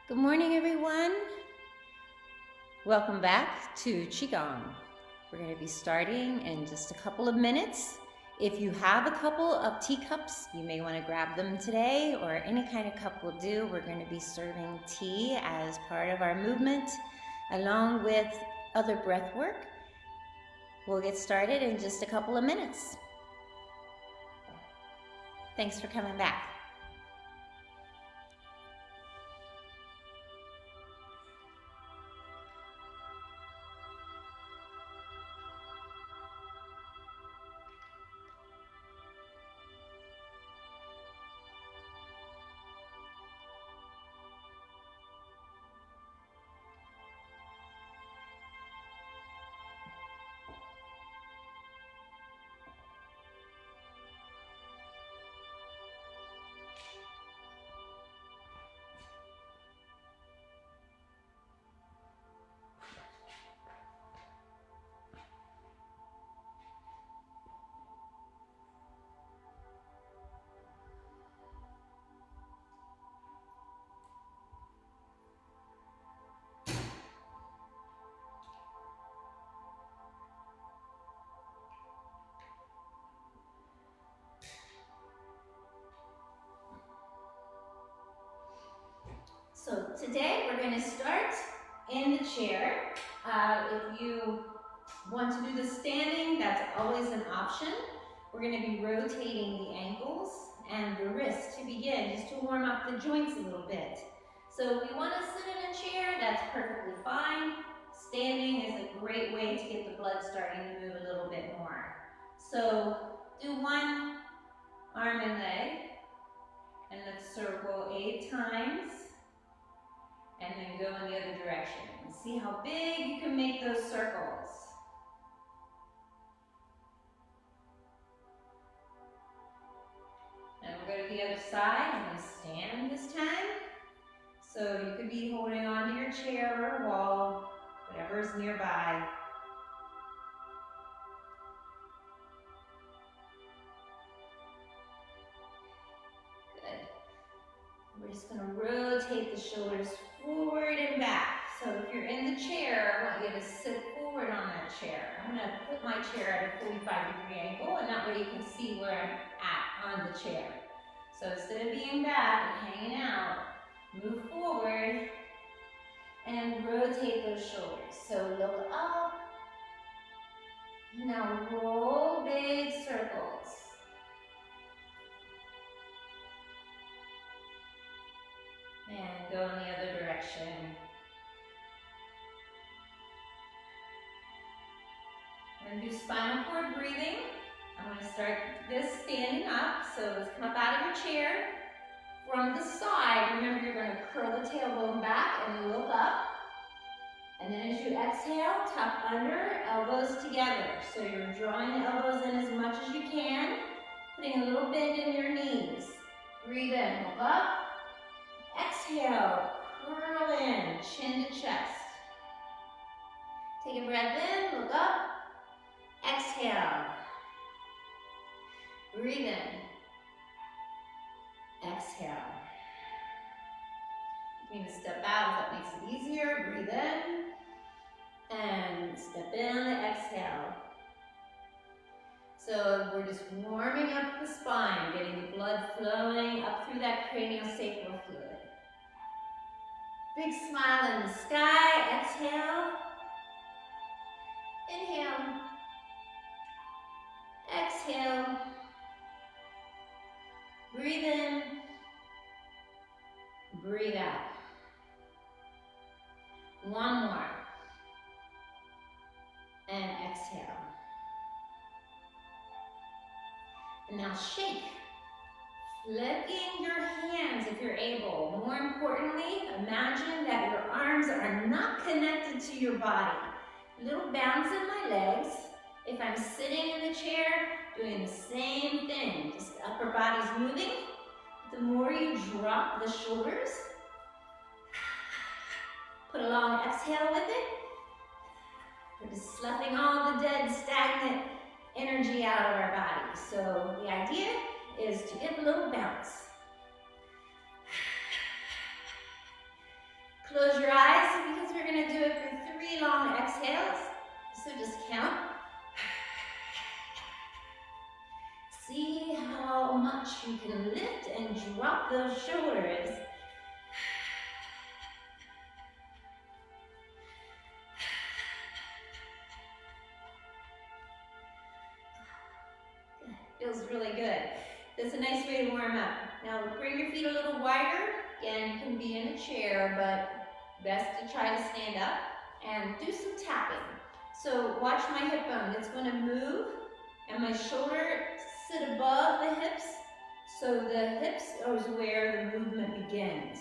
Good morning, everyone. Welcome back to Qigong. We're going to be starting in just a couple of minutes. If you have a couple of teacups, you may want to grab them today, or any kind of cup will do. We're going to be serving tea as part of our movement, along with other breath work. We'll get started in just a couple of minutes. Thanks for coming back. So today we're going to start in the chair. If you want to do the standing, that's always an option. We're going to be rotating the ankles and the wrists to begin, just to warm up the joints a little bit. So if you want to sit in a chair, that's perfectly fine. Standing is a great way to get the blood starting to move a little bit more. So do one arm and leg, and let's circle 8 times. And then go in the other direction. And see how big you can make those circles. And we'll go to the other side. I'm going to stand this time. So you could be holding on to your chair or wall, whatever is nearby. Good. We're just going to rotate the shoulders forward and back. So if you're in the chair, I want you to sit forward on that chair. I'm going to put my chair at a 45-degree angle, and that way you can see where I'm at on the chair. So instead of being back and hanging out, move forward and rotate those shoulders. So look up. Now roll big circles. And go in the other direction. We're going to do spinal cord breathing. I'm going to start this standing up. So let's come up out of your chair. From the side, remember you're going to curl the tailbone back and look up. And then as you exhale, tuck under, elbows together. So you're drawing the elbows in as much as you can, putting a little bend in your knees. Breathe in, look up. Exhale, curl in, chin to chest. Take a breath in, look up. Exhale. Breathe in. Exhale. You can step out if that makes it easier. Breathe in. And step in on the exhale. So we're just warming up the spine, getting the blood flowing up through that craniosacral fluid. Big smile in the sky. Exhale. Inhale. Exhale. Breathe in. Breathe out. One more. And exhale. And now shake. Flicking your hands if you're able. More importantly, imagine that your arms are not connected to your body. A little bounce in my legs. If I'm sitting in the chair, doing the same thing. Just the upper body's moving. The more you drop the shoulders, put a long exhale with it. We're just sloughing all the dead, stagnant energy out of our body. So the idea is to give a little bounce. So just count. See how much you can lift and drop those shoulders. Feels really good. That's a nice way to warm up. Now bring your feet a little wider. Again, you can be in a chair, but best to try to stand up and do some tapping. So watch my hip bone. It's going to move and my shoulder sit above the hips. So the hips is where the movement begins.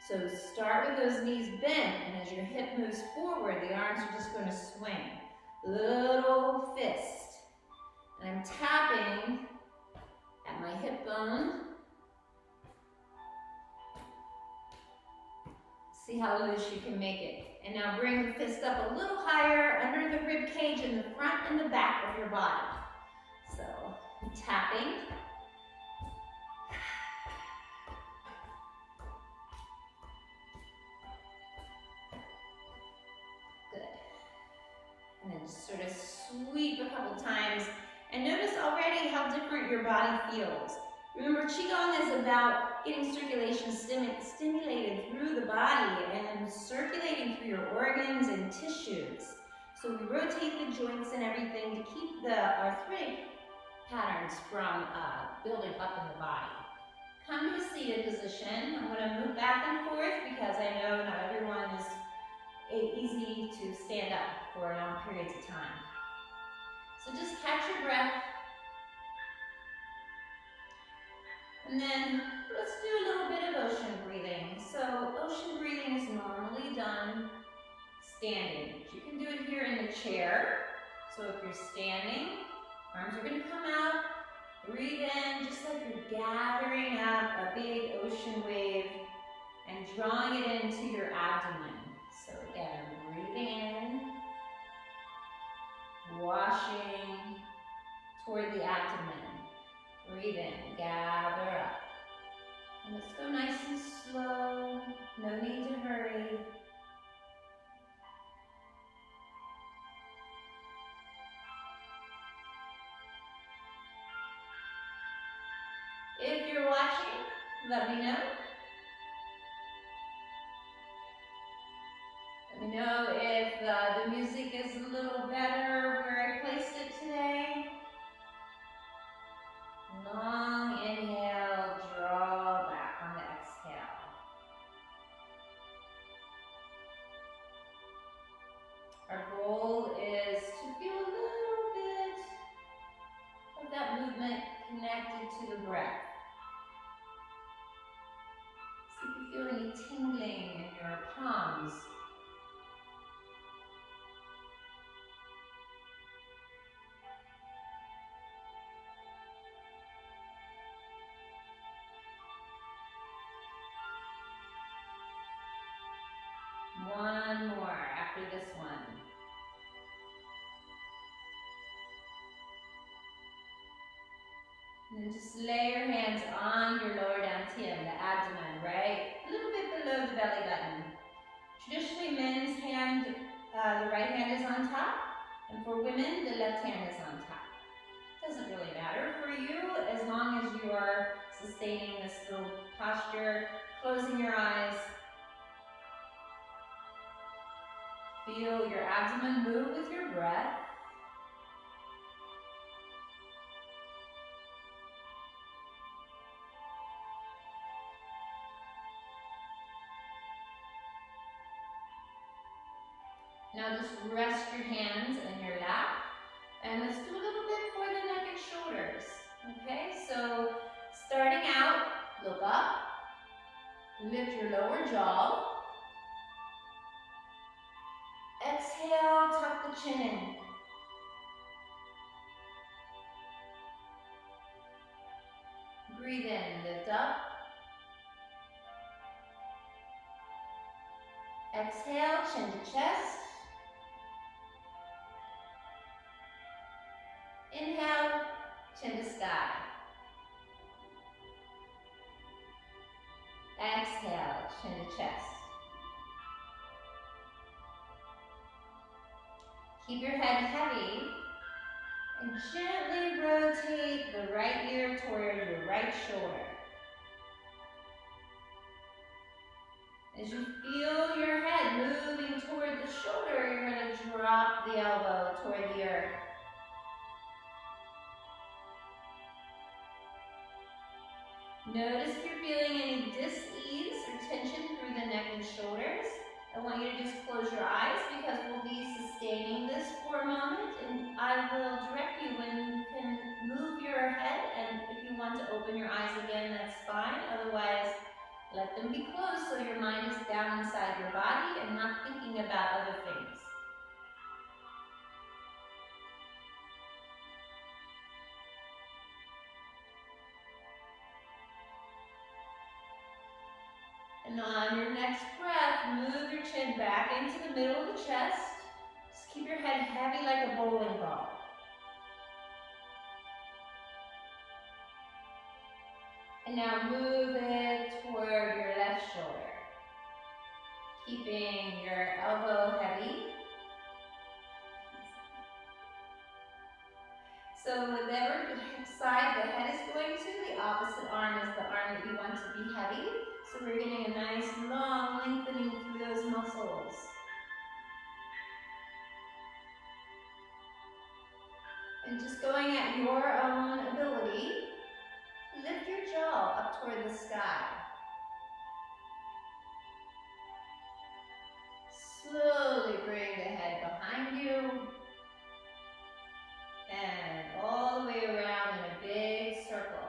So start with those knees bent, and as your hip moves forward, the arms are just going to swing. Little fist. And I'm tapping at my hip bone. See how loose you can make it. And now bring the fist up a little higher under the rib cage in the front and the back of your body. So I'm tapping. Good. And then just sort of sweep a couple times. And notice already how different your body feels. Remember, Qigong is about getting circulation stimulated through the body and circulating through your organs and tissues. So we rotate the joints and everything to keep the arthritic patterns from building up in the body. Come to a seated position. I'm going to move back and forth because I know not everyone is easy to stand up for long periods of time. So just catch your breath. And then let's do a little bit of ocean breathing. So ocean breathing is normally done standing. You can do it here in the chair. So if you're standing, arms are going to come out. Breathe in just like you're gathering up a big ocean wave and drawing it into your abdomen. So again, breathing in, washing toward the abdomen. Breathe in, gather up. And let's go nice and slow. No need to hurry. If you're watching, let me know. Let me know if the music is a little better where I placed it today. Long inhale, draw back on the exhale. Our goal is to feel a little bit of that movement connected to the breath. See if you feel any tingling in your palms. One more after this one. And then just lay your hands on your lower dantian, the abdomen, right? A little bit below the belly button. Traditionally, men's hand, the right hand is on top, and for women, the left hand is on top. Doesn't really matter for you as long as you are sustaining this little posture, closing your eyes. Feel your abdomen move with your breath. Now just rest your hands in your lap. And let's do a little bit for the neck and shoulders. Okay, so starting out, look up. Lift your lower jaw. Exhale, tuck the chin in. Breathe in, lift up. Exhale, chin to chest. Inhale, chin to sky. Exhale, chin to chest. Keep your head heavy and gently rotate the right ear toward your right shoulder. As you feel your head moving toward the shoulder, you're going to drop the elbow toward the earth. Notice if you're feeling any dis-ease or tension through the neck and shoulders. I want you to just close your eyes because we'll be sustaining this for a moment, and I will direct you when you can move your head, and if you want to open your eyes again, that's fine. Otherwise, let them be closed so your mind is down inside your body and not thinking about other things. And on your next breath, move your chin back into the middle of the chest. Just keep your head heavy like a bowling ball. And now move it toward your left shoulder. Keeping your elbow heavy. So whatever side the head is going to, the opposite arm is the arm that you want to be heavy. So we're getting a nice long lengthening through those muscles. And just going at your own ability, lift your jaw up toward the sky. Slowly bring the head behind you and all the way around in a big circle.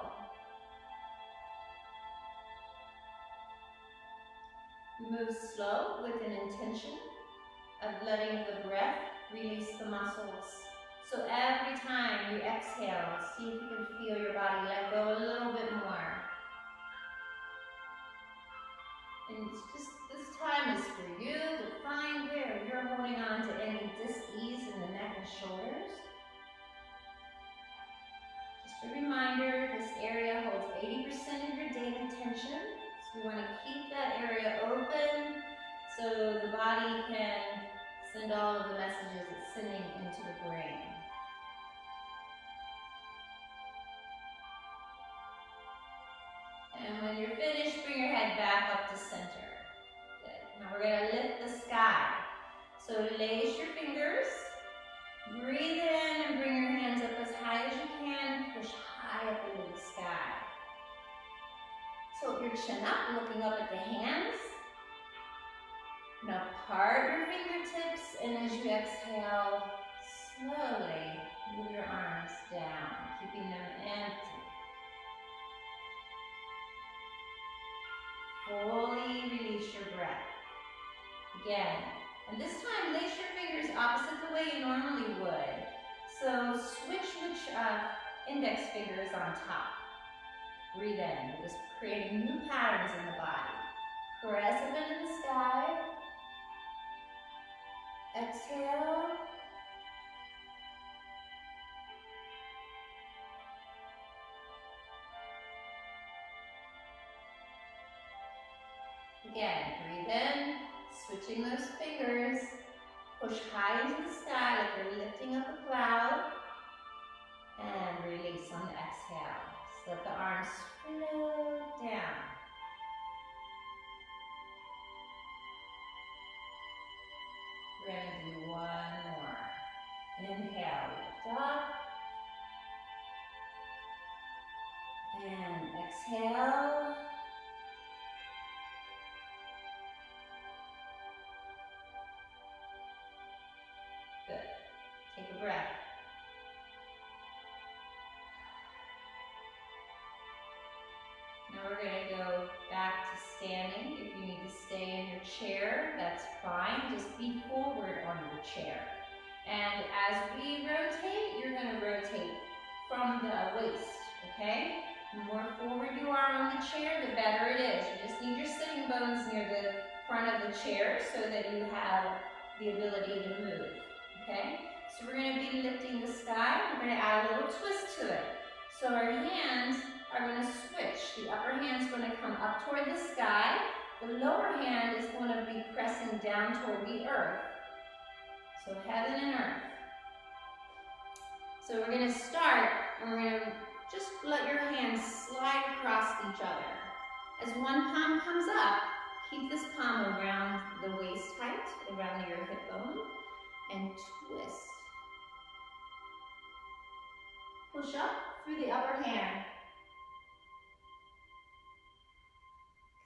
Move slow with an intention of letting the breath release the muscles. So every time you exhale, see if you can feel your body let go a little bit more. And it's just, this time is for you to find where you're holding on to any dis-ease in the neck and shoulders. Just a reminder, this area holds 80% of your daily tension. So we want to keep that area open so the body can send all of the messages it's sending into the brain. And when you're finished, bring your head back up to center. Good. Now we're going to lift the sky. So lace your fingers, breathe in and bring your hands up as high as you can, push high up into the sky. Tilt your chin up, looking up at the hands. Now part your fingertips, and as you exhale, slowly move your arms down, keeping them empty. Fully release your breath. Again, and this time lace your fingers opposite the way you normally would. So switch which index finger is on top. Breathe in. We're just creating new patterns in the body. Press up into the sky. Exhale. Again, breathe in, switching those fingers. Push high into the sky like you're lifting up a cloud. And release on the exhale. So let the arms float down. We're going to do one more. Inhale, lift up. And exhale. Good. Take a breath. Now we're going to go back to standing. If you need to stay in your chair, that's fine. Just be forward on your chair. And as we rotate, you're going to rotate from the waist, okay? The more forward you are on the chair, the better it is. You just need your sitting bones near the front of the chair so that you have the ability to move, okay? So we're going to be lifting the sky. We're going to add a little twist to it. So our hands are going to switch. The upper hand is going to come up toward the sky. The lower hand is going to be pressing down toward the earth. So heaven and earth. So we're going to start, and we're going to just let your hands slide across each other. As one palm comes up, keep this palm around the waist height, around your hip bone, and twist. Push up through the upper hand.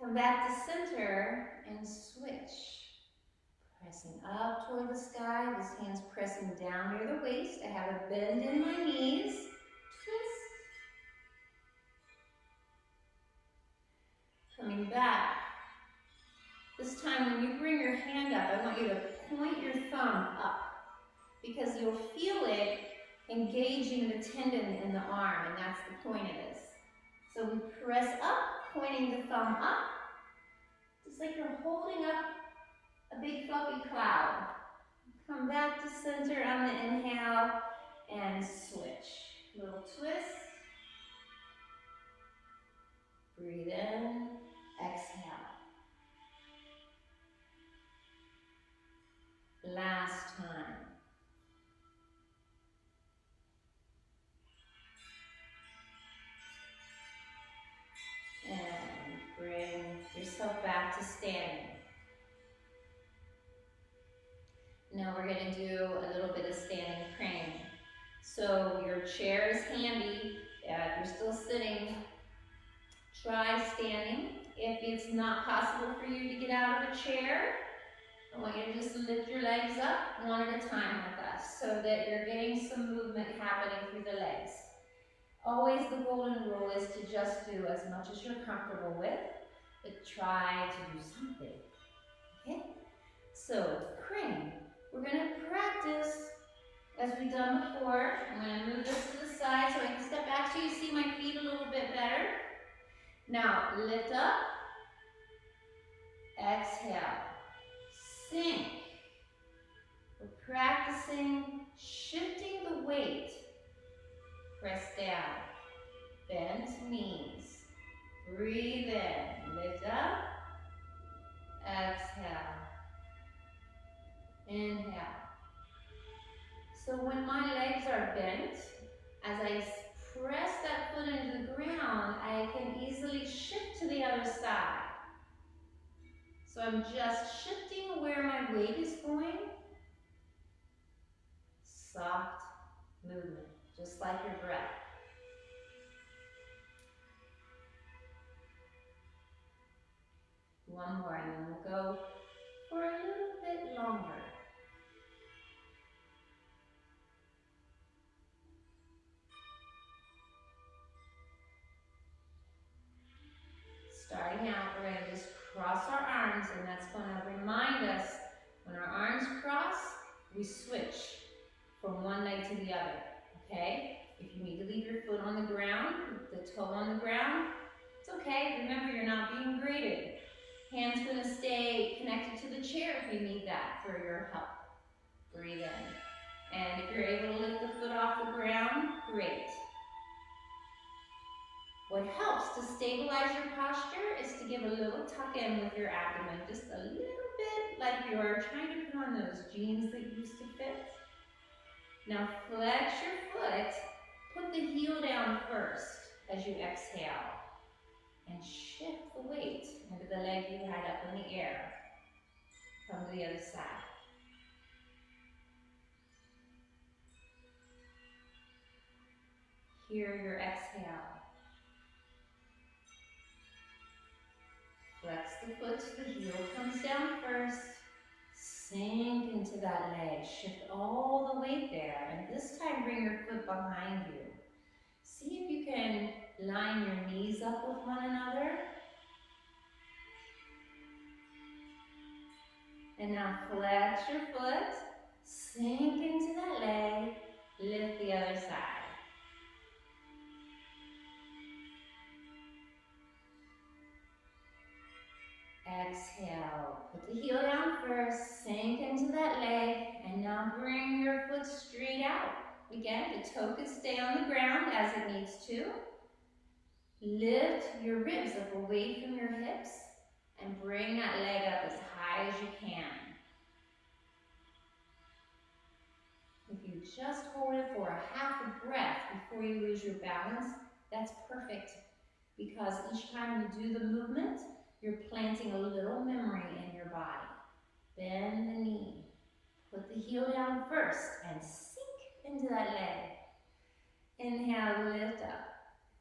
Come back to center and switch. Pressing up toward the sky, this hand's pressing down near the waist. I have a bend in my knees. Twist. Coming back. This time when you bring your hand up, I want you to point your thumb up because you'll feel it engaging the tendon in the arm, and that's the point of this. So we press up, pointing the thumb up, just like you're holding up a big fluffy cloud. Come back to center on the inhale and switch. Little twist. Breathe in, exhale. Last time. And bring yourself back to standing. Now we're going to do a little bit of standing crane. So your chair is handy. If you're still sitting, try standing. If it's not possible for you to get out of a chair, I want you to just lift your legs up one at a time with us so that you're getting some movement happening through the legs. Always the golden rule is to just do as much as you're comfortable with, but try to do something, okay? So, crane. We're going to practice as we've done before. I'm going to move this to the side so I can step back so you see my feet a little bit better. Now, lift up, exhale, sink. We're practicing shifting the weight. Press down, bend knees, breathe in, lift up, exhale, inhale. So when my legs are bent, as I press that foot into the ground, I can easily shift to the other side. So I'm just shifting where my weight is going. Soft movement, just like your breath. One more, and then we'll go for a little bit longer. Starting out, we're going to just cross our arms, and that's going to remind us when our arms cross, we switch from one leg to the other, okay? If you need to leave your foot on the ground, the toe on the ground, it's okay. Remember, you're not being graded. Hands going to stay connected to the chair if you need that for your help. Breathe in. And if you're able to lift the foot off the ground, great. What helps to stabilize your posture is to give a little tuck in with your abdomen, just a little bit like you're trying to put on those jeans that used to fit. Now flex your foot, put the heel down first as you exhale, and shift the weight into the leg you had up in the air. Come to the other side. Hear your exhale. Flex the foot, the heel comes down first. Sink into that leg. Shift all the weight there. And this time bring your foot behind you. See if you can line your knees up with one another. And now flex your foot. Sink into that leg. Lift the other side. Exhale, put the heel down first, sink into that leg, and now bring your foot straight out. Again, the toe can stay on the ground as it needs to. Lift your ribs up away from your hips, and bring that leg up as high as you can. just hold it for a half a breath before you lose your balance, that's perfect. Because each time you do the movement, you're planting a little memory in your body. Bend the knee. Put the heel down first and sink into that leg. Inhale, lift up.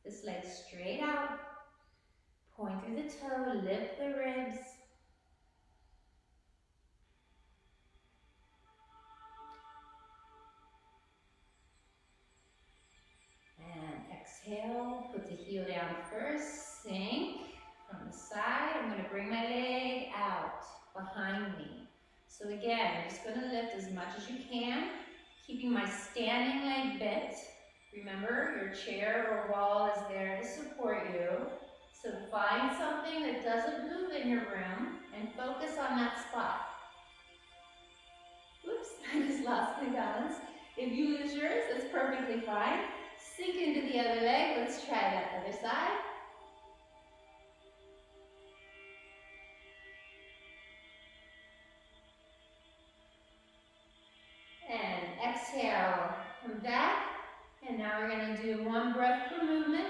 This leg straight out. Point through the toe, lift the ribs. And exhale, put the heel down first, sink from the side. I'm going to bring my leg out behind me. So again, I'm just going to lift as much as you can, keeping my standing leg bent. Remember, your chair or wall is there to support you. So find something that doesn't move in your room and focus on that spot. Oops, I just lost my balance. If you lose yours, that's perfectly fine. Sink into the other leg. Let's try that other side. And exhale, come back. And now we're going to do one breath per movement.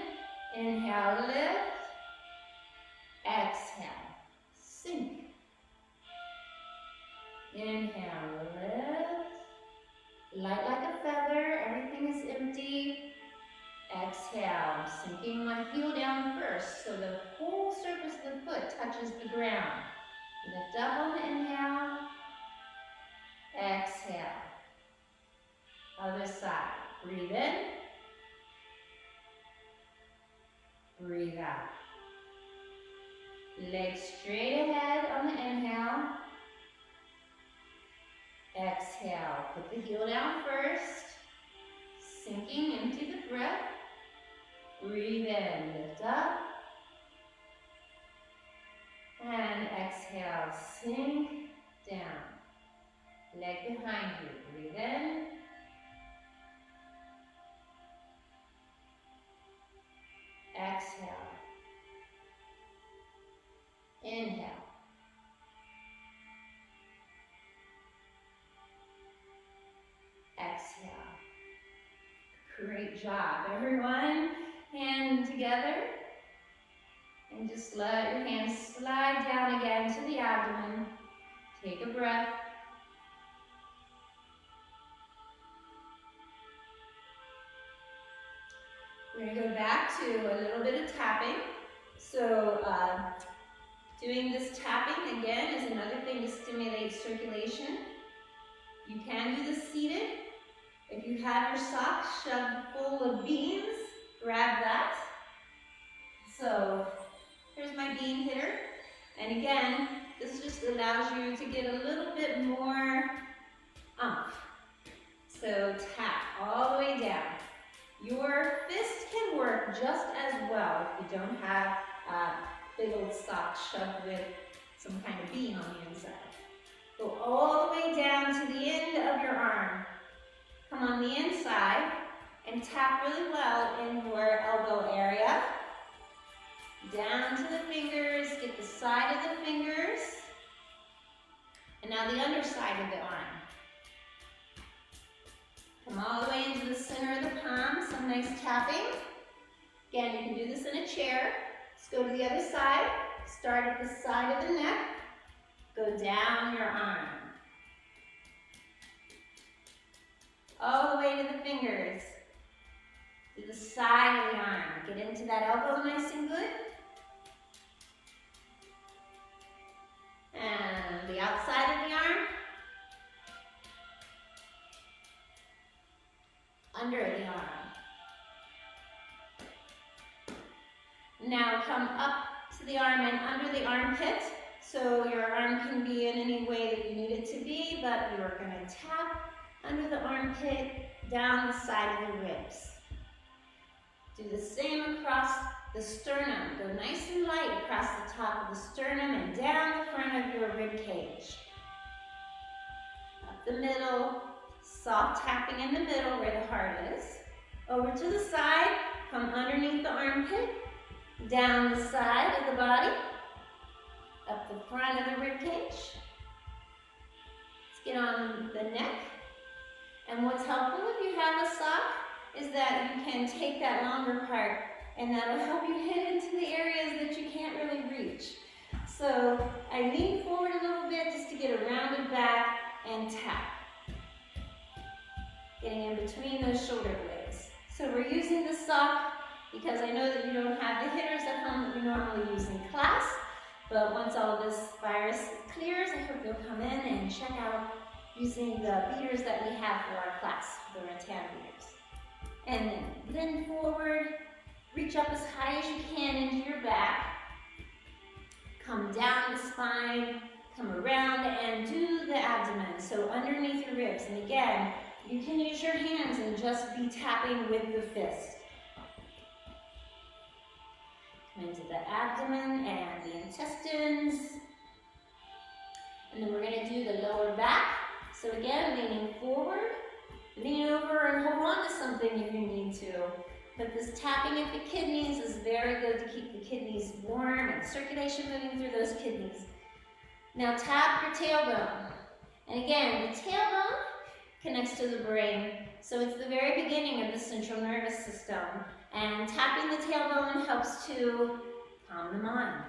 Inhale, lift. Exhale, sink. Inhale, lift. Light like a feather, everything is empty. Exhale, sinking my heel down first so the whole surface of the foot touches the ground. Lift up on the inhale. Exhale. Other side. Breathe in. Breathe out. Legs straight ahead on the inhale. Exhale. Put the heel down first. Sinking into the breath. Breathe in. Lift up. And exhale. Sink down. Leg behind you. Breathe in. Exhale. Inhale. Exhale. Great job, everyone. Hand together. And just let your hands slide down again to the abdomen. Take a breath. We're going to go back to a little bit of tapping. So doing this tapping again is another thing to stimulate circulation. You can do this seated. If you have your socks shoved full of beans, grab that. So here's my bean hitter. And again, this just allows you to get a little bit more oomph. So tap all the way down. Your fist can work just as well if you don't have a big old sock shoved with some kind of bean on the inside. Go all the way down to the end of your arm. Come on the inside and tap really well in your elbow area. Down to the fingers, get the side of the fingers. And now the underside of the arm. Come all the way into the center of the palm, some nice tapping. Again, you can do this in a chair. Let's go to the other side. Start at the side of the neck. Go down your arm. All the way to the fingers. To the side of the arm. Get into that elbow nice and good. And the outside of the arm. Under the arm. Now come up to the arm and under the armpit. So your arm can be in any way that you need it to be, but you're going to tap under the armpit, down the side of the ribs. Do the same across the sternum. Go nice and light across the top of the sternum and down the front of your rib cage. Up the middle. Soft tapping in the middle where the heart is. Over to the side, come underneath the armpit, down the side of the body, up the front of the rib cage. Let's get on the neck. And what's helpful if is that you can take that longer part and that'll help you hit into the areas that you can't really reach. So I lean forward a little bit just to get a rounded back and tap. Getting in between those shoulder blades. So we're using the sock because I know that you don't have the hitters at home that we normally use in class. But once all this virus clears, I hope you'll come in and check out using the beaters that we have for our class, the rattan beaters. And then lean forward, reach up as high as you can into your back. Come down the spine, come around and do the abdomen, so underneath your ribs. And again, you can use your hands and just be tapping with the fist. Come into the abdomen and the intestines. And then we're going to do the lower back. So again, leaning forward, lean over and hold on to something if you need to. But this tapping at the kidneys is very good to keep the kidneys warm and circulation moving through those kidneys. Now tap your tailbone. And again, the tailbone connects to the brain. So it's the very beginning of the central nervous system. And tapping the tailbone helps to calm the mind.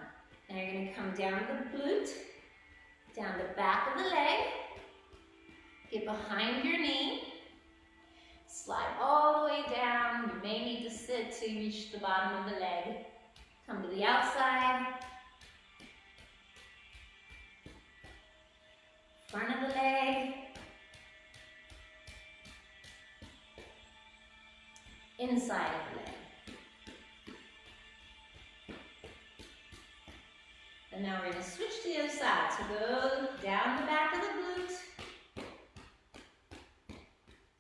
And you're going to come down the glute, down the back of the leg, get behind your knee, slide all the way down. You may need to sit to reach the bottom of the leg. Come to the outside, front of the leg, inside of the leg. And now we're going to switch to the other side. So go down the back of the glute,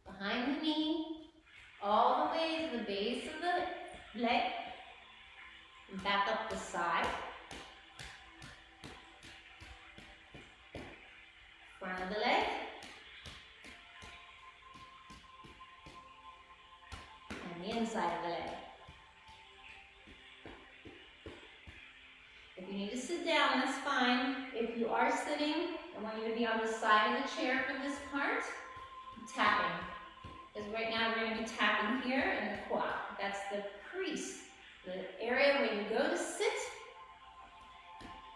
behind the knee, all the way to the base of the leg, and back up the side, front of the leg, and the inside of the leg. If you need to sit down, that's fine. If you are sitting, I want you to be on the side of the chair for this part, tapping. Because right now we're going to be tapping here in the quad. That's the crease, the area where you go to sit.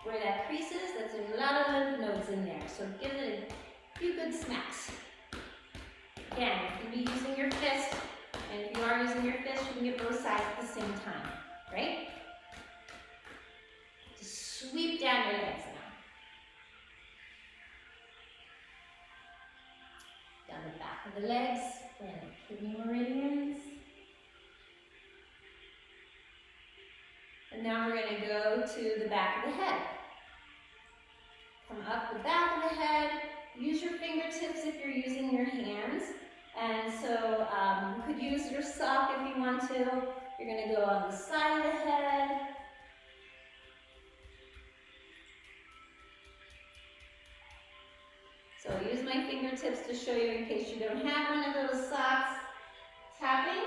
Where that crease is, there's a lot of lymph nodes in there. So give it a few good smacks. Again, you can be using your fist, and if you are using your fist, you can get both sides at the same time, right? Just sweep down your legs now. Down the back of the legs, and kidney meridians. And now we're going to go to the back of the head. Come up the back of the head. Use your fingertips if you're using your hands. And so you could use your sock if you want to. You're going to go on the side of the head. So I'll use my fingertips to show you in case you don't have one of those socks. Tapping.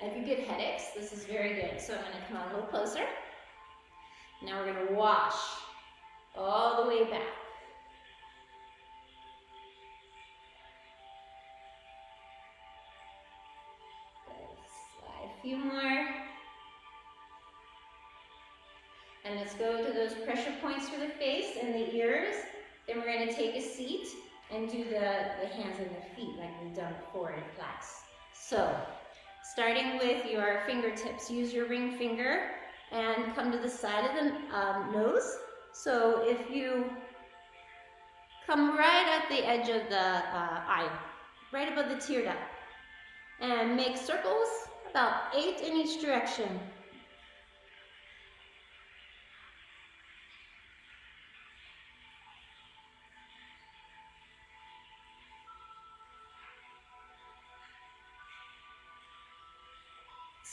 If you get headaches, this is very good. So I'm going to come on a little closer. Now we're going to wash all the way back. Slide a few more. And let's go to those pressure points for the face and the ears. Then we're going to take a seat and do the hands and the feet like we've done before in class. So, starting with your fingertips, use your ring finger and come to the side of the nose. So if you come right at the edge of the eye, right above the tear duct, and make circles, about 8 in each direction.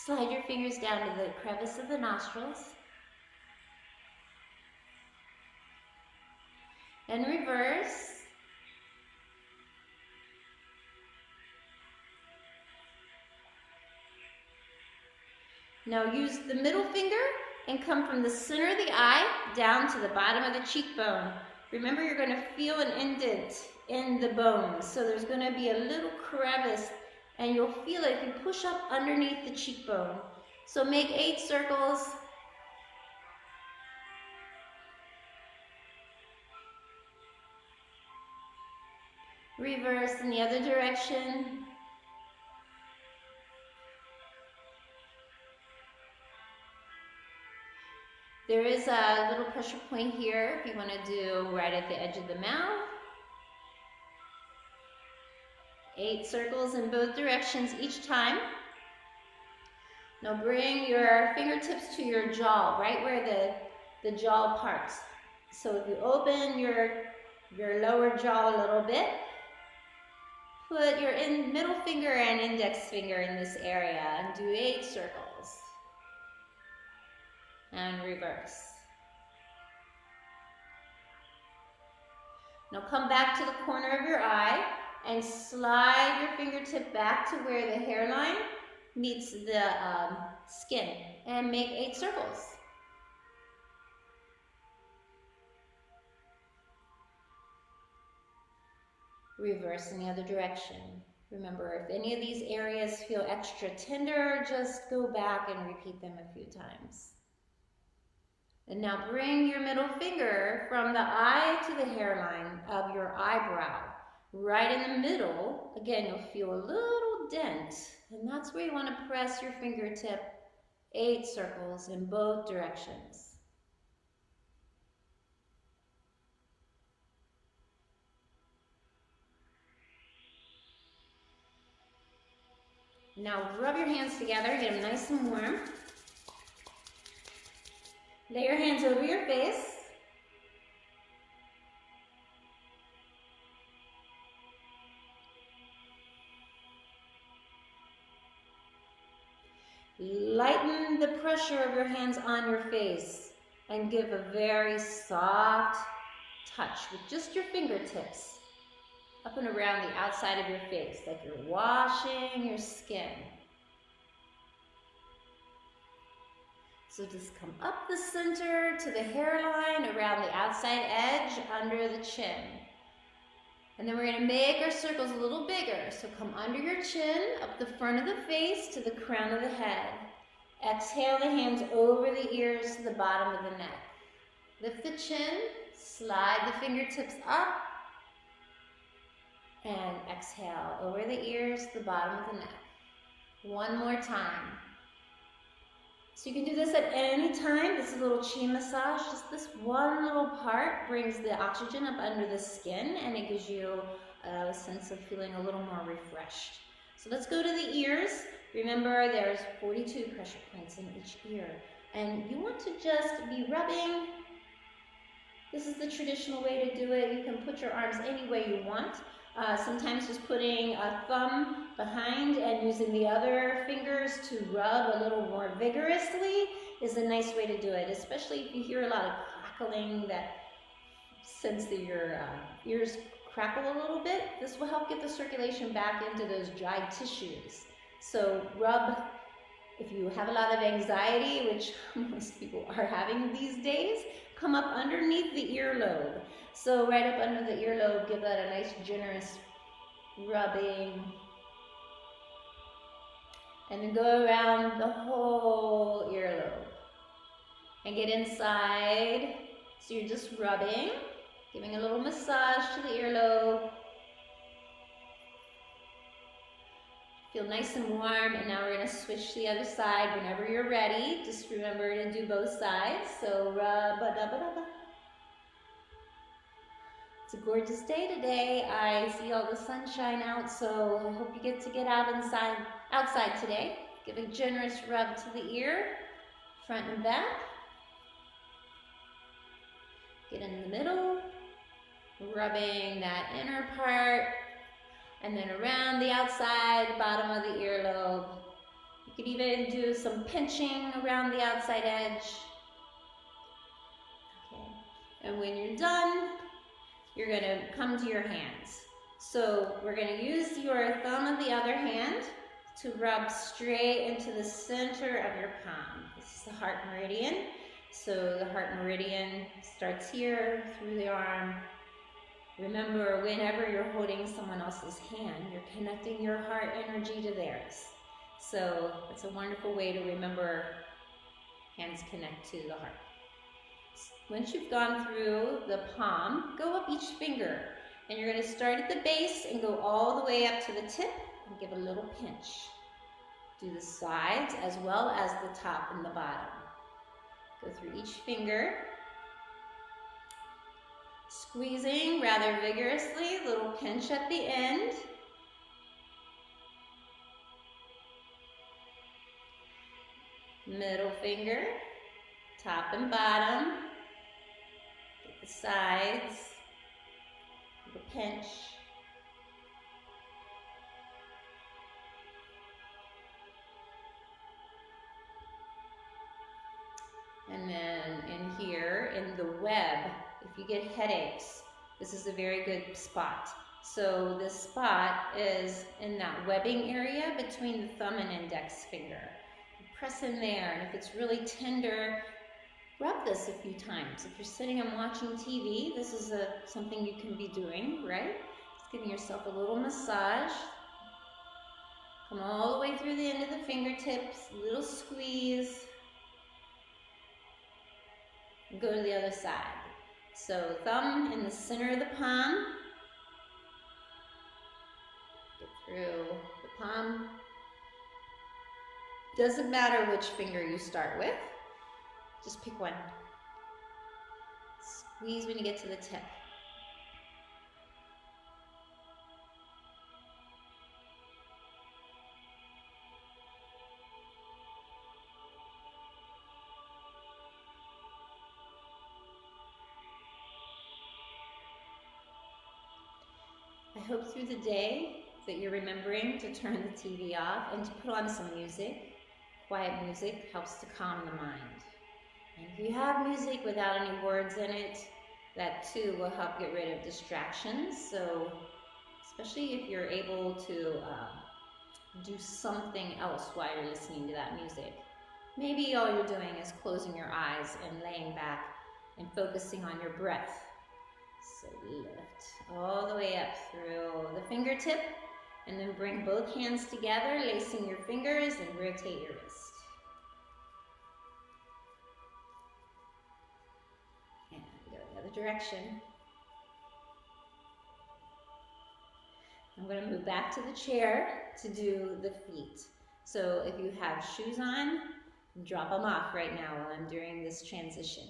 Slide your fingers down to the crevice of the nostrils. And reverse. Now use the middle finger and come from the center of the eye down to the bottom of the cheekbone. Remember, you're going to feel an indent in the bones. So there's going to be a little crevice, and you'll feel it if you push up underneath the cheekbone. So make 8 circles. Reverse in the other direction. There is a little pressure point here if you want to do right at the edge of the mouth. 8 circles in both directions each time. Now bring your fingertips to your jaw, right where the jaw parts. So if you open your lower jaw a little bit, put your middle finger and index finger in this area and do 8 circles. And reverse. Now come back to the corner of your eye and slide your fingertip back to where the hairline meets the skin and make 8 circles. Reverse in the other direction. Remember, if any of these areas feel extra tender, just go back and repeat them a few times. And now bring your middle finger from the eye to the hairline of your eyebrow. Right in the middle, again, you'll feel a little dent, and that's where you want to press your fingertip 8 circles in both directions. Now rub your hands together, get them nice and warm. Lay your hands over your face. Lighten the pressure of your hands on your face and give a very soft touch with just your fingertips up and around the outside of your face, like you're washing your skin. So just come up the center to the hairline, around the outside edge, under the chin. And then we're going to make our circles a little bigger. So come under your chin, up the front of the face to the crown of the head. Exhale the hands over the ears to the bottom of the neck. Lift the chin, slide the fingertips up, and exhale over the ears to the bottom of the neck. One more time. So you can do this at any time. This is a little chi massage. Just this one little part brings the oxygen up under the skin, and it gives you a sense of feeling a little more refreshed. So let's go to the ears. Remember, there's 42 pressure points in each ear, and you want to just be rubbing. This is the traditional way to do it. You can put your arms any way you want. Sometimes just putting a thumb behind and using the other fingers to rub a little more vigorously is a nice way to do it, especially if you hear a lot of crackling, that sense that your ears crackle a little bit. This will help get the circulation back into those dry tissues. So rub, if you have a lot of anxiety, which most people are having these days, come up underneath the earlobe. So right up under the earlobe, give that a nice generous rubbing. And then go around the whole earlobe. And get inside. So you're just rubbing, giving a little massage to the earlobe. Feel nice and warm, and now we're going to switch to the other side whenever you're ready. Just remember to do both sides. So rub-a-dub-a-dub-a. It's a gorgeous day today. I see all the sunshine out, so I hope you get to get outside today. Give a generous rub to the ear, front and back. Get in the middle, rubbing that inner part, and then around the outside, bottom of the earlobe. You could even do some pinching around the outside edge. Okay. And when you're done, you're going to come to your hands. So we're going to use your thumb of the other hand to rub straight into the center of your palm. This is the heart meridian. So the heart meridian starts here through the arm, Remember, whenever you're holding someone else's hand, you're connecting your heart energy to theirs. So it's a wonderful way to remember hands connect to the heart. Once you've gone through the palm, go up each finger. And you're going to start at the base and go all the way up to the tip and give a little pinch. Do the sides as well as the top and the bottom. Go through each finger. Squeezing rather vigorously, little pinch at the end. Middle finger, top and bottom. Get the sides, little pinch. And then in here, in the web, if you get headaches, this is a very good spot. So this spot is in that webbing area between the thumb and index finger. Press in there, and if it's really tender, rub this a few times. If you're sitting and watching TV, this is something you can be doing, right? Just giving yourself a little massage. Come all the way through the end of the fingertips, a little squeeze. And go to the other side. So thumb in the center of the palm. Get through the palm. Doesn't matter which finger you start with. Just pick one. Squeeze when you get to the tip. I hope through the day that you're remembering to turn the TV off and to put on some music. Quiet music helps to calm the mind. And if you have music without any words in it, that too will help get rid of distractions. So especially if you're able to do something else while you're listening to that music. Maybe all you're doing is closing your eyes and laying back and focusing on your breath. So lift all the way up through the fingertip, and then bring both hands together, lacing your fingers, and rotate your wrist. And go the other direction. I'm going to move back to the chair to do the feet. So if you have shoes on, drop them off right now while I'm doing this transition.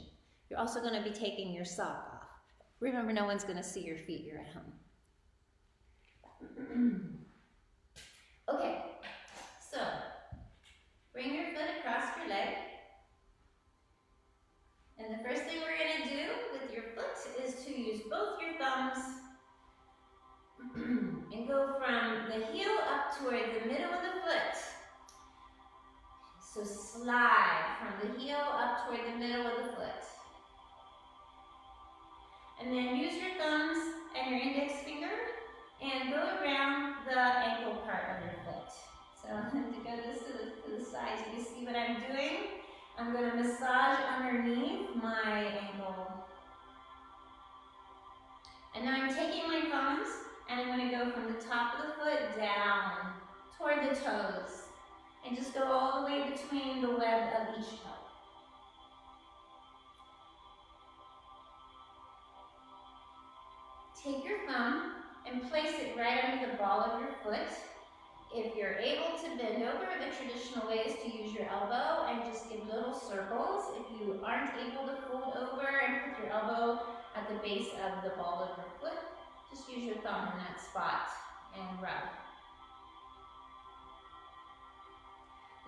You're also going to be taking your sock off. Remember, no one's going to see your feet. You're at home. Okay, so bring your foot across your leg. And the first thing we're going to do with your foot is to use both your thumbs and go from the heel up toward the middle of the foot. So slide from the heel up toward the middle of the foot. And then use your thumbs and your index finger and go around the ankle part of your foot. So I'm going to go this to the side. So you see what I'm doing? I'm going to massage underneath my ankle. And now I'm taking my thumbs and I'm going to go from the top of the foot down toward the toes. And just go all the way between the web of each toe. Take your thumb and place it right under the ball of your foot. If you're able to bend over, the traditional way is to use your elbow and just give little circles. If you aren't able to fold over and put your elbow at the base of the ball of your foot, just use your thumb in that spot and rub.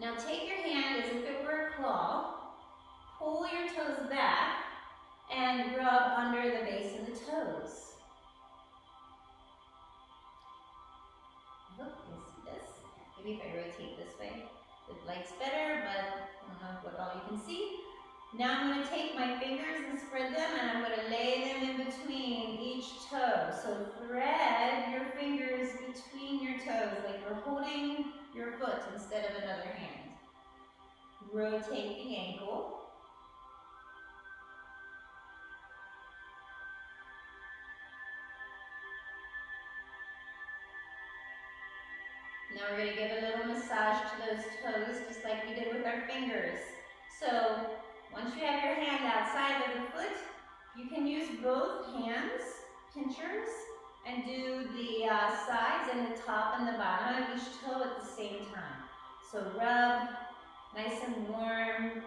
Now take your hand as if it were a claw, pull your toes back, and rub under the base of the toes. I hope you can see this. Maybe if I rotate this way, the light's better, but I don't know what all you can see. Now I'm going to take my fingers and spread them, and I'm going to lay them in between each toe. So thread your fingers between your toes, like you're holding your foot instead of another hand. Rotate the ankle. Now we're going to give a little massage to those toes, just like we did with our fingers. So once you have your hand outside of the foot, you can use both hands, pinchers, and do the sides and the top and the bottom of each toe at the same time. So rub, nice and warm.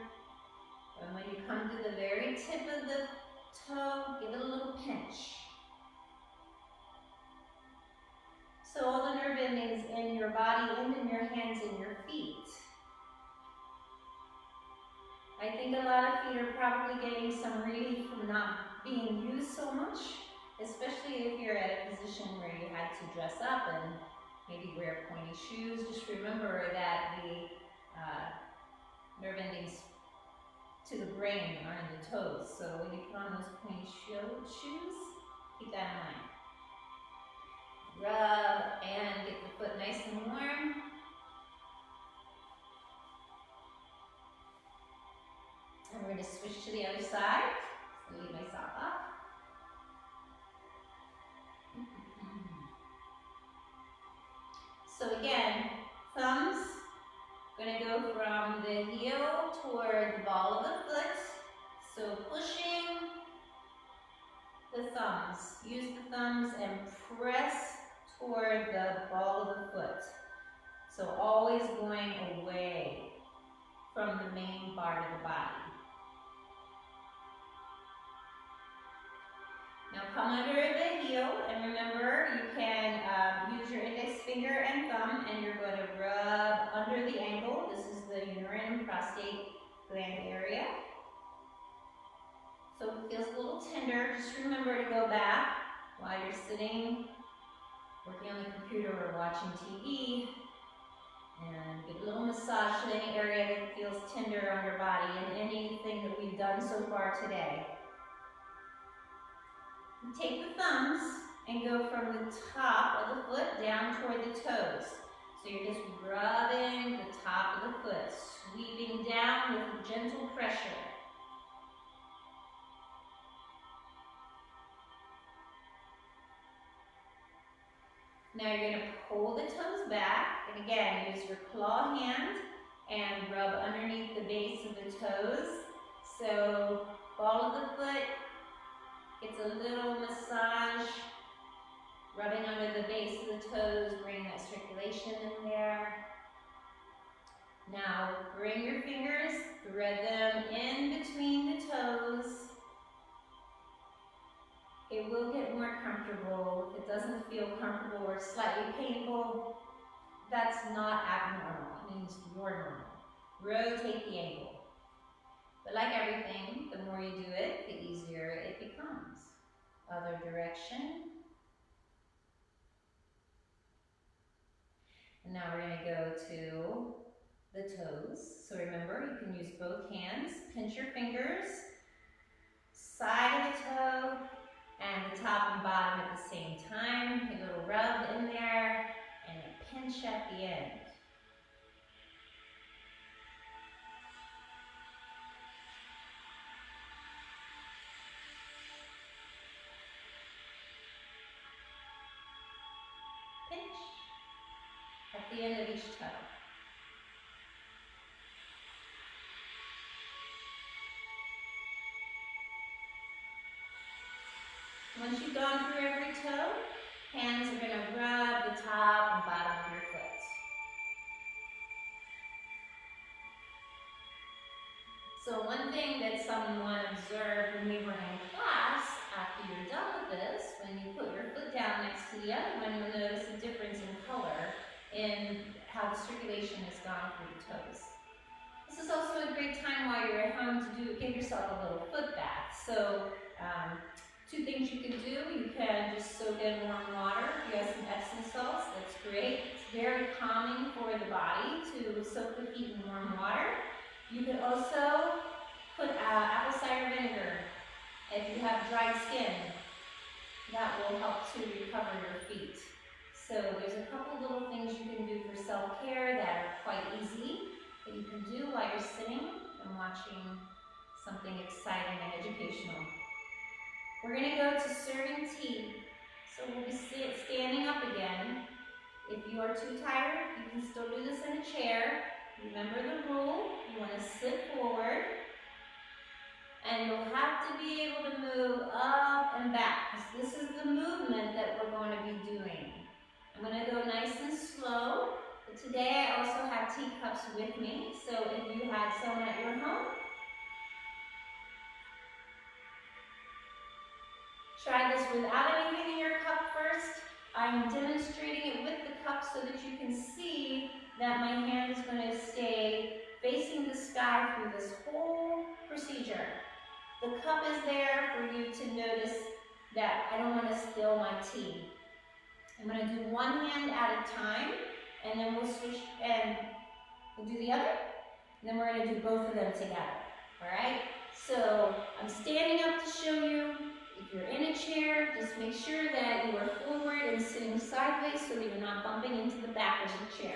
And when you come to the very tip of the toe, give it a little pinch. So all the nerve endings in your body and in your hands and your feet. I think a lot of feet are probably getting some relief from not being used so much, especially if you're at a position where you had to dress up and maybe wear pointy shoes. Just remember that the nerve endings to the brain are in the toes. So when you put on those pointy shoes, keep that in mind. Rub and get the foot nice and warm. And we're going to switch to the other side. So leave my sock up. So again, thumbs, going to go from the heel toward the ball of the foot. So pushing the thumbs. Use the thumbs and press toward the ball of the foot. So always going away from the main part of the body. Now come under the heel, and remember you can use your index finger and thumb, and you're going to rub under the ankle. This is the uterine and prostate gland area. So it feels a little tender. Just remember to go back while you're sitting, working on the computer or watching TV, and give a little massage to any area that feels tender on your body and anything that we've done so far today. Take the thumbs and go from the top of the foot down toward the toes. So you're just rubbing the top of the foot, sweeping down with gentle pressure. Now you're going to pull the toes back, and again, use your claw hand and rub underneath the base of the toes. So ball of the foot gets a little massage, rubbing under the base of the toes, bring that circulation in there. Now bring your fingers, thread them in between the toes. It will get more comfortable. If it doesn't feel comfortable or slightly painful, that's not abnormal. It means you're normal. Rotate the ankle. But like everything, the more you do it, the easier it becomes. Other direction. And now we're going to go to the toes. So remember, you can use both hands. Pinch your fingers, side of the toe, and the top and bottom at the same time. A little rub in there, and a pinch at the end. Pinch at the end of each toe. Once you've gone through every toe, hands are going to rub the top and bottom of your foot. So one thing that someone observed when we were in class, after you're done with this, when you put your foot down next to the other one, you'll notice a difference in color in how the circulation has gone through the toes. This is also a great time while you're at home to give yourself a little foot bath. So two things you can do. You can just soak in warm water. If you have some Epsom salts, that's great. It's very calming for the body to soak the feet in warm water. You could also put apple cider vinegar if you have dry skin. That will help to recover your feet. So there's a couple little things you can do for self-care that are quite easy that you can do while you're sitting and watching something exciting and educational. We're going to go to serving tea. So we'll be standing up again. If you are too tired, you can still do this in a chair. Remember the rule, you want to sit forward, and you'll have to be able to move up and back, because this is the movement that we're going to be doing. I'm going to go nice and slow. But today I also have teacups with me, so if you had some at your home, try this without anything in your cup first. I'm demonstrating it with the cup so that you can see that my hand is going to stay facing the sky through this whole procedure. The cup is there for you to notice that I don't want to spill my tea. I'm going to do one hand at a time, and then we'll switch, and we'll do the other, and then we're going to do both of them together. All right? So I'm standing up to show you. If you're in a chair, just make sure that you are forward and sitting sideways so that you're not bumping into the back of the chair.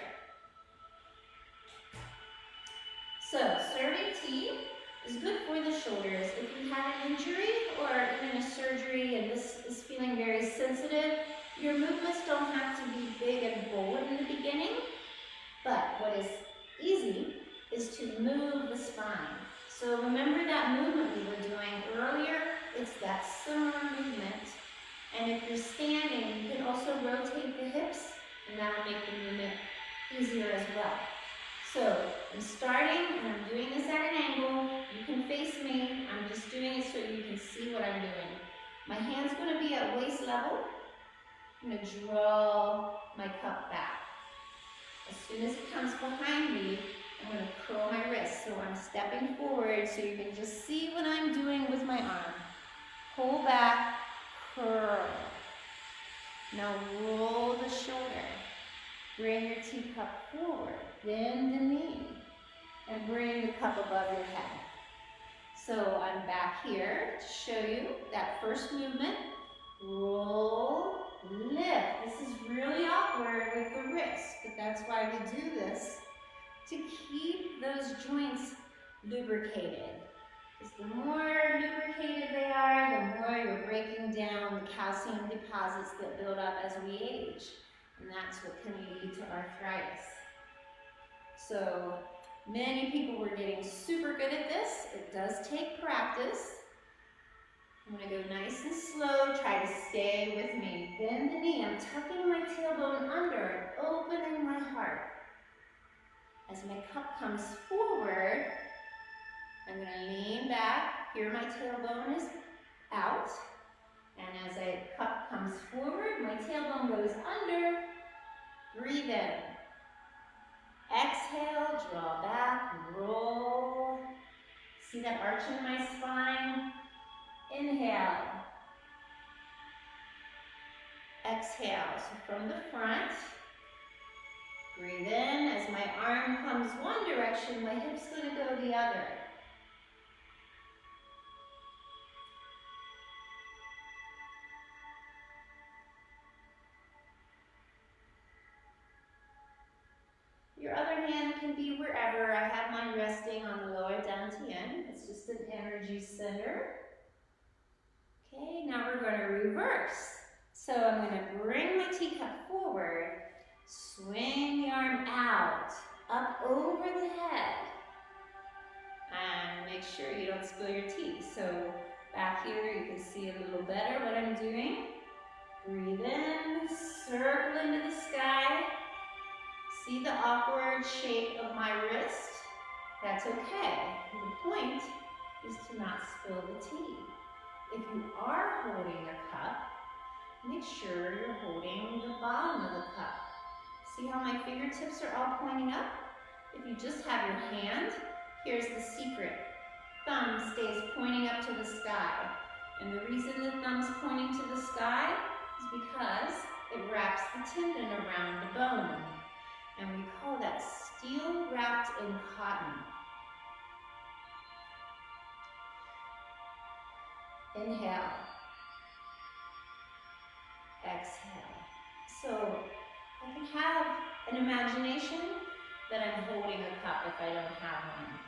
So, serving tea is good for the shoulders. If you had an injury or even a surgery and this is feeling very sensitive, your movements don't have to be big and bold in the beginning, but what is easy is to move the spine. So remember that movement we were doing earlier? It's that similar movement. And if you're standing, you can also rotate the hips, and that'll make the movement easier as well. So I'm starting, and I'm doing this at an angle. You can face me. I'm just doing it so you can see what I'm doing. My hand's going to be at waist level. I'm going to draw my cup back. As soon as it comes behind me, I'm going to curl my wrist. So I'm stepping forward so you can just see what I'm doing with my arm. Pull back, curl. Now roll the shoulder. Bring your teacup forward. Bend the knee. And bring the cup above your head. So I'm back here to show you that first movement. Roll, lift. This is really awkward with the wrist, but that's why we do this, to keep those joints lubricated. Because the more lubricated they are, the more you're breaking down the calcium deposits that build up as we age. And that's what can lead to arthritis. So many people were getting super good at this. It does take practice. I'm going to go nice and slow. Try to stay with me. Bend the knee. I'm tucking my tailbone under and opening my heart. As my cup comes forward, I'm going to lean back. Here my tailbone is out. And as my cup comes forward, my tailbone goes under. Breathe in. Exhale, draw back, roll. See that arch in my spine? Inhale. Exhale. So from the front, breathe in. As my arm comes one direction, my hip's going to go the other. Your other hand can be wherever. I have mine resting on the lower dantian. It's just an energy center. Okay, now we're going to reverse. So I'm going to bring my teacup forward, swing the arm out, up over the head, and make sure you don't spill your tea. So back here you can see a little better what I'm doing. Breathe in, circle into the sky. See the awkward shape of my wrist? That's okay. The point is to not spill the tea. If you are holding a cup, make sure you're holding the bottom of the cup. See how my fingertips are all pointing up? If you just have your hand, here's the secret. Thumb stays pointing up to the sky. And the reason the thumb's pointing to the sky is because it wraps the tendon around the bone. And we call that steel wrapped in cotton. Inhale. Exhale. So I can have an imagination that I'm holding a cup if I don't have one.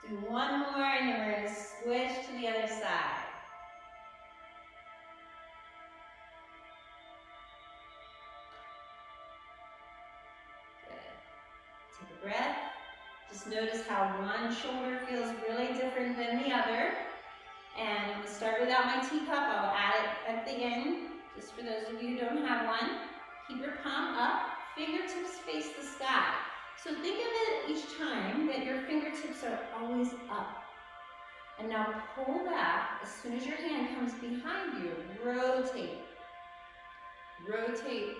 Do one more and then we're going to switch to the other side. Good. Take a breath. Just notice how one shoulder feels really different than the other. And I'm going to start without my teacup. I'll add it at the end, just for those of you who don't have one. Keep your palm up, fingertips face the sky. So think of it each time that your fingertips are always up. And now pull back as soon as your hand comes behind you. Rotate. Rotate.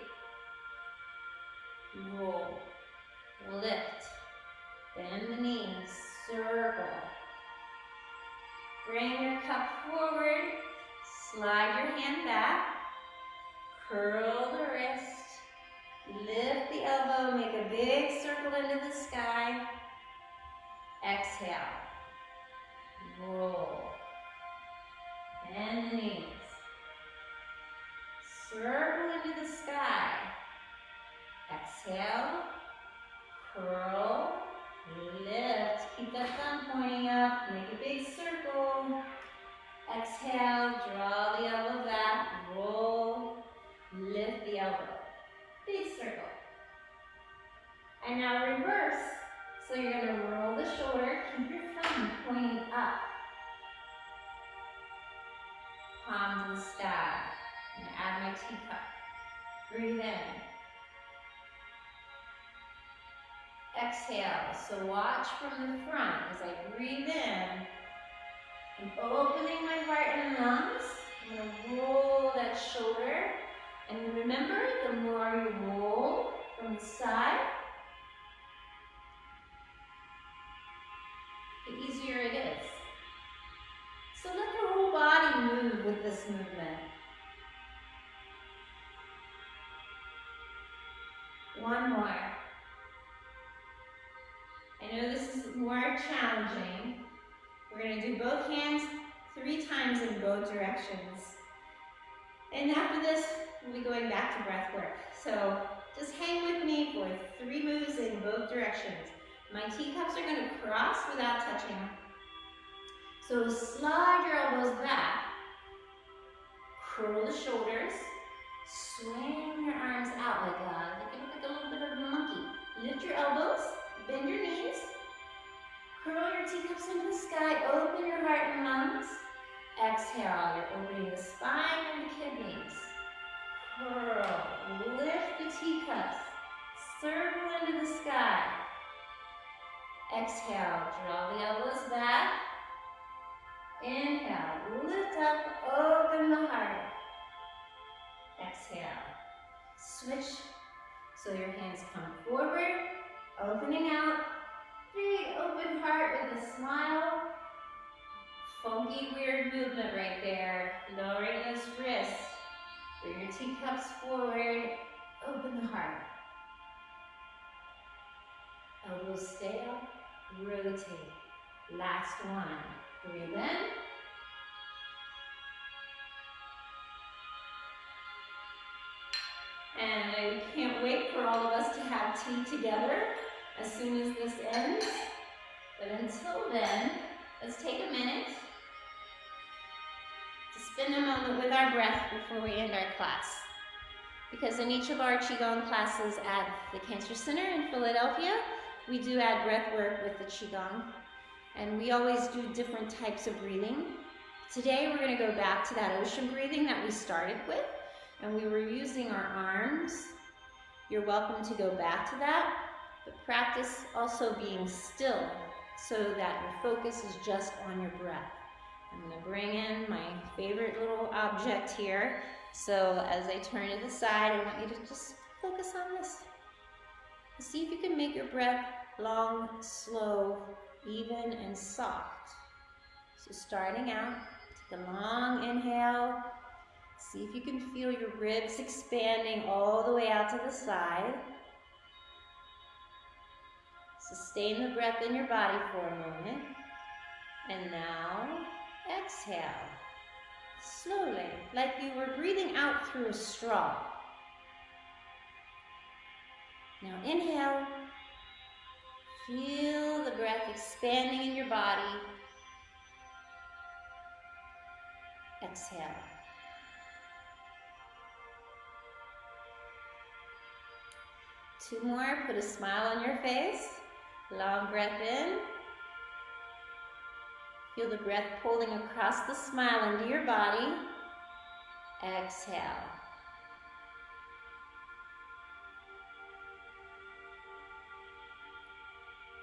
Roll. Lift. Bend the knees. Circle. Bring your cup forward. Slide your hand back. Curl the wrist. Lift the elbow. Make a big circle into the sky. Exhale. Roll. Bend the knees. Circle into the sky. Exhale. Curl. Lift. Keep that thumb pointing up. Make a big circle. Exhale. Draw the elbow back. Roll. Lift the elbow. Big circle. And now reverse. So you're going to roll the shoulder. Keep your thumb pointing up. Palm to the sky. I'm going to add my teacup. Breathe in. Exhale. So watch from the front as I breathe in. I'm opening my heart and lungs. I'm going to roll that shoulder. And remember, the more you roll from the side, the easier it is. So let your whole body move with this movement. One more. I know this is more challenging. We're going to do both hands 3 times in both directions. And after this, we'll be going back to breath work. So just hang with me for 3 moves in both directions. My teacups are going to cross without touching. So slide your elbows back. Curl the shoulders. Swing your arms out like a little bit of a monkey. Lift your elbows. Bend your knees. Curl your teacups into the sky. Open your heart and lungs. Exhale. You're opening the spine and the kidneys. Curl. Lift the teacups. Circle into the sky. Exhale. Draw the elbows back. Inhale. Lift up. Open the heart. Exhale. Switch. So your hands come forward. Opening out. Big open heart with a smile. Funky, weird movement right there. Lowering those wrists. Bring your teacups forward. Open the heart. Elbows stay up. Rotate. Last one. Breathe in. And I can't wait for all of us to have tea together as soon as this ends. But until then, let's take a minute to spend a moment with our breath before we end our class. Because in each of our Qigong classes at the Cancer Center in Philadelphia, we do add breath work with the Qigong. And we always do different types of breathing. Today we're going to go back to that ocean breathing that we started with. And we were using our arms. You're welcome to go back to that, but practice also being still so that your focus is just on your breath. I'm going to bring in my favorite little object here. So as I turn to the side, I want you to just focus on this. See if you can make your breath long, slow, even, and soft. So starting out, take a long inhale. See if you can feel your ribs expanding all the way out to the side. Sustain the breath in your body for a moment. And now, exhale. Slowly, like you were breathing out through a straw. Now inhale. Feel the breath expanding in your body. Exhale. Two more. Put a smile on your face. Long breath in. Feel the breath pulling across the smile into your body. Exhale.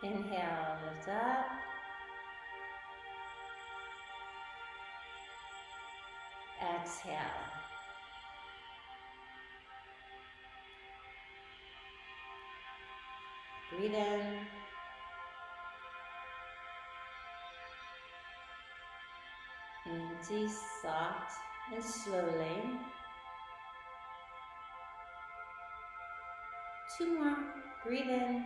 Inhale, lift up. Exhale. Breathe in. Empty, soft, and slowly. Two more. Breathe in.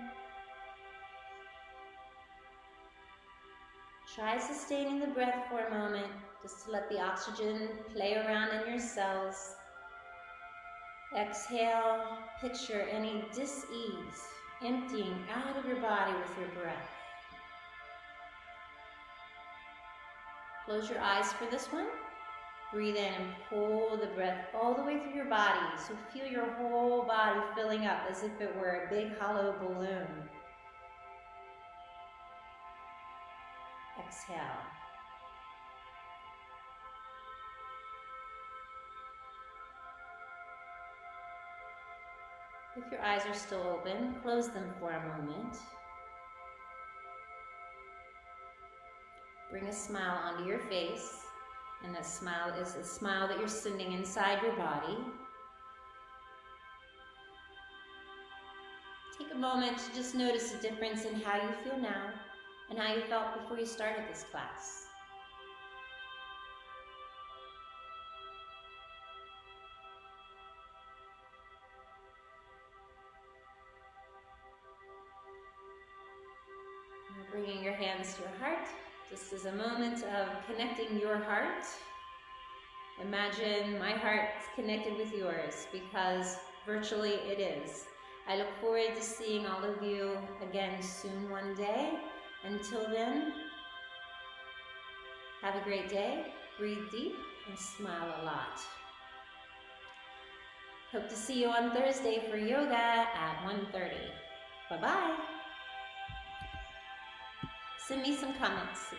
Try sustaining the breath for a moment, just to let the oxygen play around in your cells. Exhale, picture any dis-ease emptying out of your body with your breath. Close your eyes for this one. Breathe in and pull the breath all the way through your body. So feel your whole body filling up as if it were a big hollow balloon. Exhale. If your eyes are still open, close them for a moment. Bring a smile onto your face, and that smile is a smile that you're sending inside your body. Take a moment to just notice the difference in how you feel now and how you felt before you started this class. Now bringing your hands to your heart, just as a moment of connecting your heart. Imagine my heart is connected with yours, because virtually it is. I look forward to seeing all of you again soon one day. Until then, have a great day, breathe deep, and smile a lot. Hope to see you on Thursday for yoga at 1:30. Bye-bye. Send me some comments.